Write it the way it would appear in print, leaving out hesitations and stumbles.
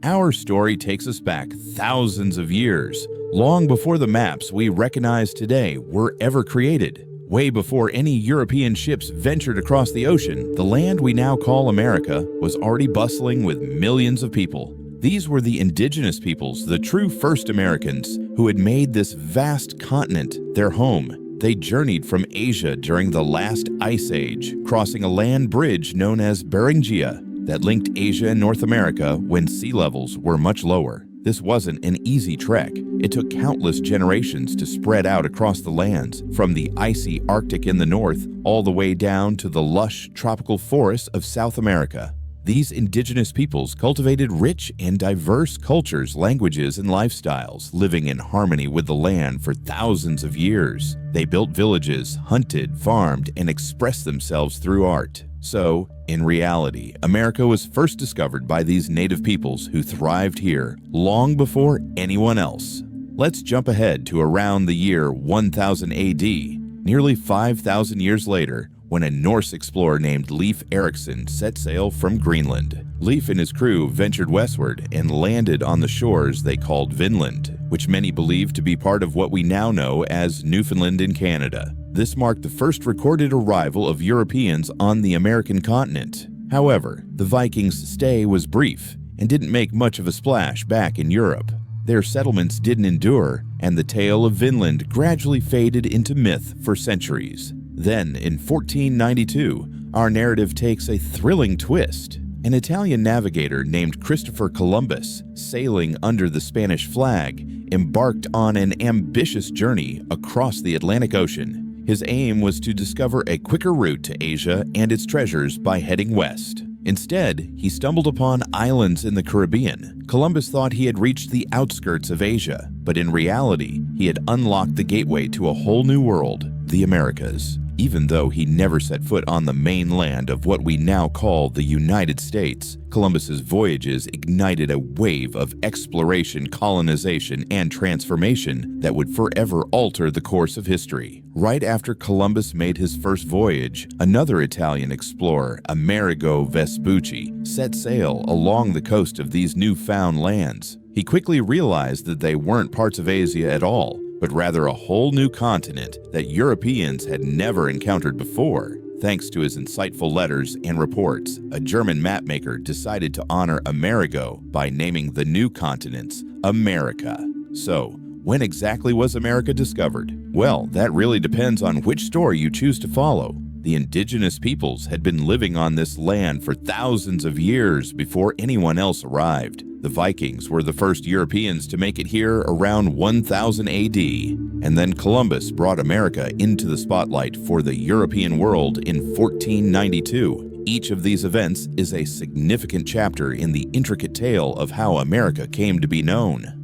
Our story takes us back thousands of years, long before the maps we recognize today were ever created. Way before any European ships ventured across the ocean, the land we now call America was already bustling with millions of people. These were the indigenous peoples, the true first Americans, who had made this vast continent their home. They journeyed from Asia during the last ice age, crossing a land bridge known as Beringia that linked Asia and North America when sea levels were much lower. This wasn't an easy trek. It took countless generations to spread out across the lands, from the icy Arctic in the north all the way down to the lush tropical forests of South America. These indigenous peoples cultivated rich and diverse cultures, languages, and lifestyles, living in harmony with the land for thousands of years. They built villages, hunted, farmed, and expressed themselves through art. So, in reality, America was first discovered by these native peoples who thrived here long before anyone else. Let's jump ahead to around the year 1000 AD, nearly 5,000 years later, when a Norse explorer named Leif Erikson set sail from Greenland. Leif and his crew ventured westward and landed on the shores they called Vinland, which many believe to be part of what we now know as Newfoundland in Canada. This marked the first recorded arrival of Europeans on the American continent. However, the Vikings' stay was brief and didn't make much of a splash back in Europe. Their settlements didn't endure, and the tale of Vinland gradually faded into myth for centuries. Then, in 1492, our narrative takes a thrilling twist. An Italian navigator named Christopher Columbus, sailing under the Spanish flag, embarked on an ambitious journey across the Atlantic Ocean. His aim was to discover a quicker route to Asia and its treasures by heading west. Instead, he stumbled upon islands in the Caribbean. Columbus thought he had reached the outskirts of Asia, but in reality, he had unlocked the gateway to a whole new world, the Americas. Even though he never set foot on the mainland of what we now call the United States, Columbus's voyages ignited a wave of exploration, colonization, and transformation that would forever alter the course of history. Right after Columbus made his first voyage, another Italian explorer, Amerigo Vespucci, set sail along the coast of these newfound lands. He quickly realized that they weren't parts of Asia at all, but rather a whole new continent that Europeans had never encountered before. Thanks to his insightful letters and reports, a German mapmaker decided to honor Amerigo by naming the new continents America. So, when exactly was America discovered? Well, that really depends on which story you choose to follow. The indigenous peoples had been living on this land for thousands of years before anyone else arrived. The Vikings were the first Europeans to make it here around 1000 AD, and then Columbus brought America into the spotlight for the European world in 1492. Each of these events is a significant chapter in the intricate tale of how America came to be known.